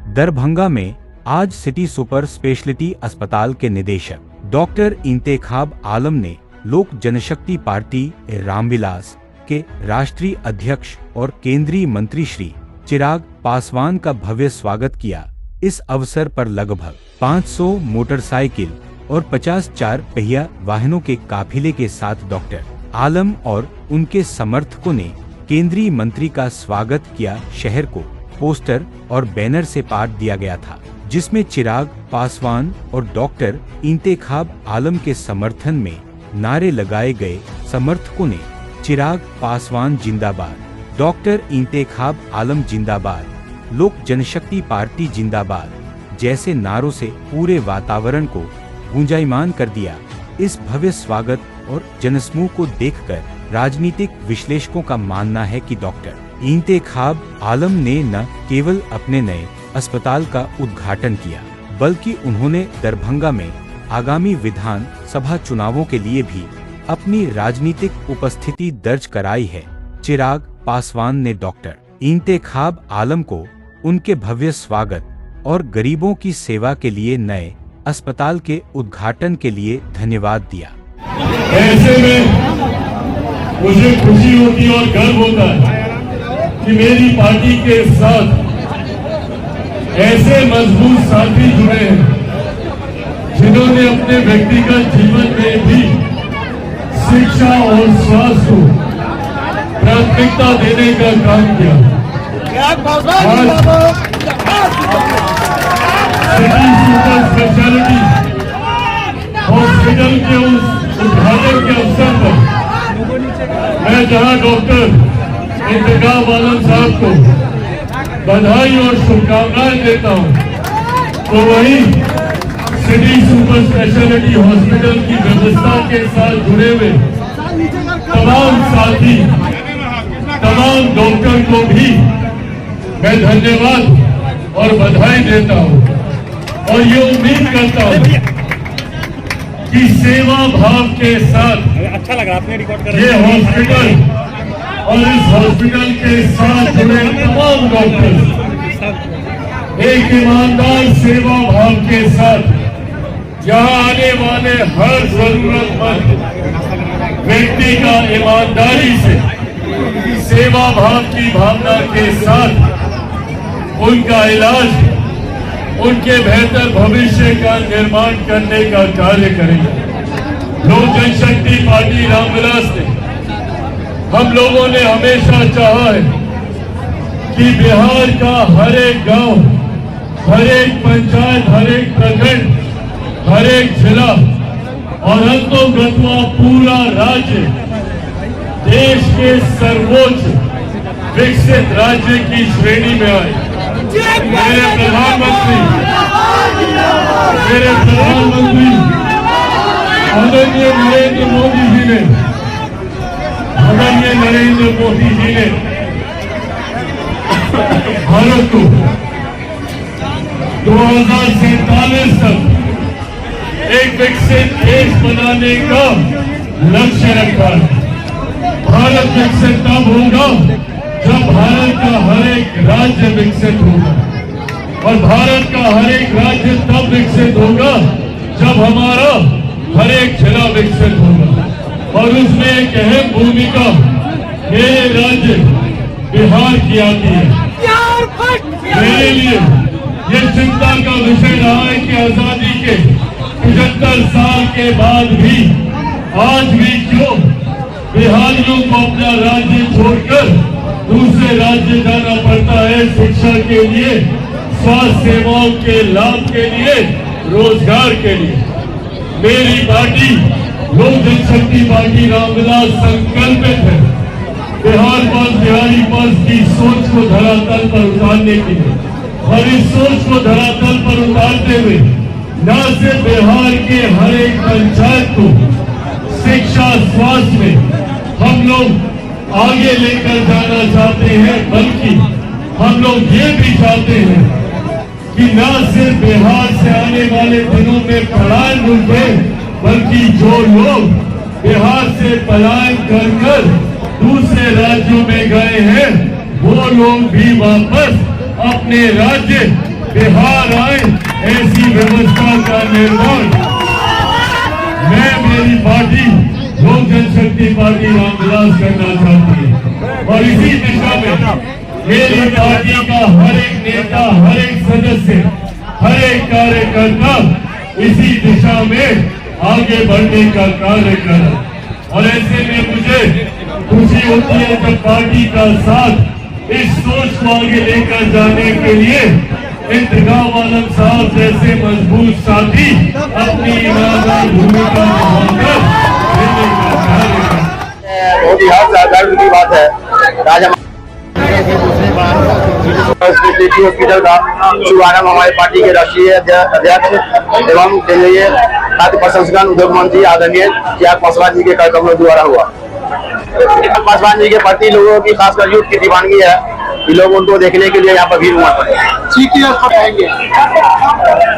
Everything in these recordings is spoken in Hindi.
दरभंगा में आज सिटी सुपर स्पेशलिटी अस्पताल के निदेशक डॉक्टर इंतेखाब आलम ने लोक जनशक्ति पार्टी रामविलास के राष्ट्रीय अध्यक्ष और केंद्रीय मंत्री श्री चिराग पासवान का भव्य स्वागत किया। इस अवसर पर लगभग 500 मोटरसाइकिल और 50 चार पहिया वाहनों के काफिले के साथ डॉक्टर आलम और उनके समर्थकों ने केंद्रीय मंत्री का स्वागत किया। शहर को पोस्टर और बैनर से पाट दिया गया था, जिसमें चिराग पासवान और डॉक्टर इंतेखाब आलम के समर्थन में नारे लगाए गए। समर्थकों ने चिराग पासवान जिंदाबाद, डॉक्टर इंतेखाब आलम जिंदाबाद, लोक जनशक्ति पार्टी जिंदाबाद जैसे नारों से पूरे वातावरण को गुंजायमान कर दिया। इस भव्य स्वागत और जनसमूह को देखकर राजनीतिक विश्लेषकों का मानना है कि डॉक्टर इंतेखाब आलम ने न केवल अपने नए अस्पताल का उद्घाटन किया, बल्कि उन्होंने दरभंगा में आगामी विधान सभा चुनावों के लिए भी अपनी राजनीतिक उपस्थिति दर्ज कराई है। चिराग पासवान ने डॉक्टर इंतेखाब आलम को उनके भव्य स्वागत और गरीबों की सेवा के लिए नए अस्पताल के उद्घाटन के लिए धन्यवाद दिया। ऐसे में मुझे खुशी होती और गर्व होता है कि मेरी पार्टी के साथ ऐसे मजबूत साथी जुड़े हैं जिन्होंने अपने व्यक्तिगत जीवन में भी शिक्षा और स्वास्थ्य को प्राथमिकता देने का काम किया। सिटी सुपर स्पेशलिटी हॉस्पिटल के उस उद्घाटन के अवसर पर मैं जहां डॉक्टर इंतेखाब आलम साहब को बधाई और शुभकामनाएं देता हूं, तो वहीं सिटी सुपर स्पेशलिटी हॉस्पिटल की व्यवस्था के साथ जुड़े हुए तमाम साथी, तमाम डॉक्टर को भी मैं धन्यवाद और बधाई देता हूं और ये उम्मीद करता हूं कि सेवा भाव के साथ अच्छा लगा आपने रिकॉर्ड कर ये हॉस्पिटल और इस हॉस्पिटल के साथ जुड़े तमाम डॉक्टर एक ईमानदार सेवा भाव के साथ यहाँ आने वाले हर जरूरतमंद व्यक्ति का ईमानदारी से सेवा भाव की भावना के साथ उनका इलाज, उनके बेहतर भविष्य का निर्माण करने का कार्य करेंगे। लोक जनशक्ति पार्टी रामविलास ने, हम लोगों ने हमेशा चाहा है कि बिहार का हर एक गांव, हर एक पंचायत, हर एक प्रखंड, हर एक जिला और अंतोगत्वा पूरा राज्य देश के सर्वोच्च विकसित राज्य की श्रेणी में आए। मेरे प्रधानमंत्री आदरणीय नरेंद्र मोदी जी ने भारत को 2047 तक एक विकसित देश बनाने का लक्ष्य रखा है। भारत विकसित तब होगा जब भारत का हर एक राज्य विकसित होगा और भारत का हर एक राज्य तब विकसित होगा जब हमारा हर एक जिला विकसित होगा और उसमें एक अहम भूमिका मेरे राज्य बिहार की आती है। मेरे लिए ये चिंता का विषय रहा है कि आजादी के 75 साल के बाद भी आज भी क्यों बिहारियों को अपना राज्य छोड़कर दूसरे राज्य जाना पड़ता है शिक्षा के लिए, स्वास्थ्य सेवाओं के लाभ के लिए, रोजगार के लिए। मेरी पार्टी लोक जनशक्ति पार्टी रामविलास संकल्पित है बिहार पर बिहारी पर की सोच को धरातल पर उतारने के लिए और इस सोच को धरातल पर उतारते हुए न सिर्फ बिहार के हर एक पंचायत को शिक्षा स्वास्थ्य में हम लोग आगे लेकर जाना चाहते हैं, बल्कि हम लोग ये भी चाहते हैं कि न सिर्फ बिहार से आने वाले दिनों में पलायन रुके, बल्कि जो लोग बिहार से पलायन कर दूसरे राज्यों में गए हैं वो लोग भी वापस अपने राज्य बिहार आए, ऐसी व्यवस्था का निर्माण मैं, मेरी पार्टी लोक जनशक्ति पार्टी रामविलास करना चाहती है। और इसी दिशा में मेरी पार्टी का हर एक नेता, हर एक सदस्य, हर एक कार्यकर्ता इसी दिशा में आगे बढ़ने का कार्य कर। और ऐसे में मुझे खुशी होती है जब पार्टी का साथ इस सोच को आगे लेकर जाने के लिए इंतखाब आलम साहब जैसे मजबूत साथी अपनी ईमानदार भूमिका निभाकर देने का कार्य कर। बहुत ही गर्व की बात है। राजा हॉस्पिटल का शुभारंभ हमारी पार्टी के राष्ट्रीय अध्यक्ष एवं केंद्रीय खाद्य प्रसंस्करण उद्योग मंत्री आदरणीय चिराग पासवान जी के कार्यक्रमों द्वारा हुआ। चिराग पासवान जी के प्रति लोगों की खासकर यूथ की दीवानगी है कि लोग उनको देखने के लिए यहाँ पर भीड़ उमड़ पड़े।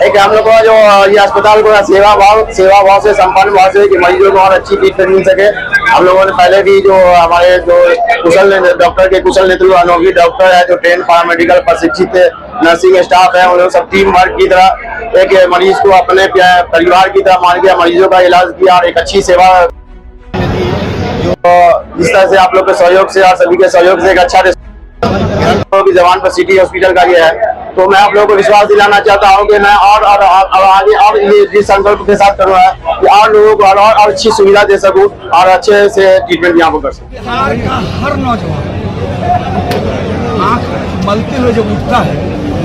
एक हम लोग को जो ये अस्पताल को सेवा भाव से संपन्न भाव से कि मरीजों को और अच्छी ट्रीटमेंट मिल सके। हम लोगों ने पहले भी जो हमारे जो कुशल डॉक्टर के कुशल नेतृत्व अनुभवी डॉक्टर है, जो ट्रेन पैरामेडिकल प्रशिक्षित नर्सिंग स्टाफ है, उन लोग सब टीम वर्क की तरह एक मरीज को अपने परिवार की तरह मान के मरीजों का इलाज किया और एक अच्छी सेवा जो इस तरह से आप लोग के सहयोग से और सभी के सहयोग से एक अच्छा की जवान पर सिटी हॉस्पिटल का ये है। तो मैं आप लोगों को विश्वास दिलाना चाहता हूँ कि मैं और आगे और ये संकल्प के साथ करूँगा कि और लोगों को और अच्छी सुविधा दे सकूँ और अच्छे से ट्रीटमेंट यहाँ पर कर सकूँ। बिहार का हर नौजवान आंख मलते हुए जब उठता है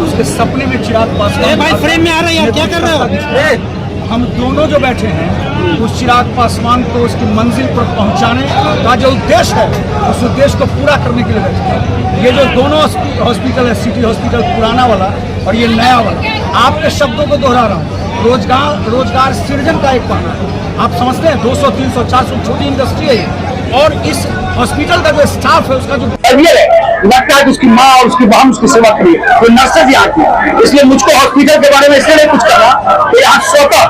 उसके सपने में चिराग पासवान भाई फ्रेम में आ रहे हैं, क्या कर रहे हो? हम दोनों जो बैठे हैं उस चिराग पासवान को उसकी मंजिल पर पहुंचाने का जो उद्देश्य है उस उद्देश्य को पूरा करने के लिए बैठे हैं। ये जो दोनों हॉस्पिटल है, सिटी हॉस्पिटल पुराना वाला और ये नया वाला, आपके शब्दों को दोहरा रहा हूँ, रोजगार सृजन का एक पाना है। आप समझते हैं 200, 300, 400 छोटी इंडस्ट्री है ये। और इस हॉस्पिटल का जो स्टाफ है उसका जो लगता है कि उसकी माँ और उसकी बहन उसकी सेवा करिए, तो नर्सेज यहाँ की। इसलिए मुझको हॉस्पिटल के बारे में इसलिए नहीं कुछ करना तो यहाँ स्वतः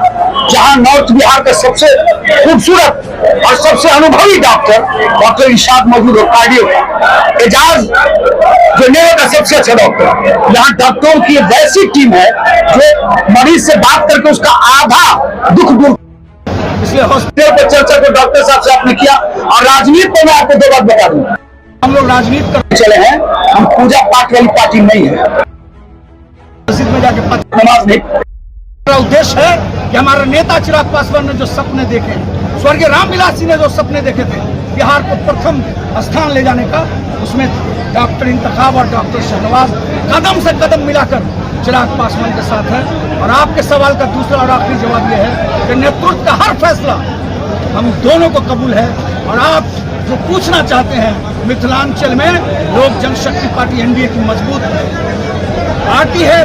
जहाँ नॉर्थ बिहार का सबसे खूबसूरत और सबसे अनुभवी डॉक्टर इरशाद मौजूद हो, कार्डियो एजाज जो नेहरू का सबसे अच्छा डॉक्टर, यहाँ डॉक्टरों की वैसी टीम है जो मरीज से बात करके उसका आधा दुख दूर। इसलिए हॉस्पिटल पर चर्चा को डॉक्टर साहब से आपने किया। और राजनीति को मैं आपको दो बात बता दूं, हम लोग राजनीति करने चले हैं, हम पूजा पाठ वाली पार्टी नहीं है। मस्जिद में जाके नमाज नहीं। हमारा उद्देश्य है कि हमारे नेता चिराग पासवान ने जो सपने देखे, स्वर्गीय रामविलास जी ने जो सपने देखे थे बिहार को प्रथम स्थान ले जाने का, उसमें डॉक्टर इंतखाब और डॉक्टर शहनवाज कदम से कदम मिलाकर चिराग पासवान के साथ है। और आपके सवाल का दूसरा और आखिरी जवाब यह है कि नेतृत्व का हर फैसला हम दोनों को कबूल है। और आप जो पूछना चाहते हैं, मिथिलांचल में लोक जनशक्ति पार्टी एनडीए की मजबूत पार्टी है,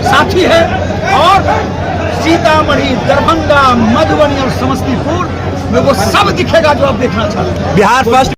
साथी है। और सीतामढ़ी, दरभंगा, मधुबनी और समस्तीपुर में वो सब दिखेगा जो आप देखना चाहते हैं। बिहार फर्स्ट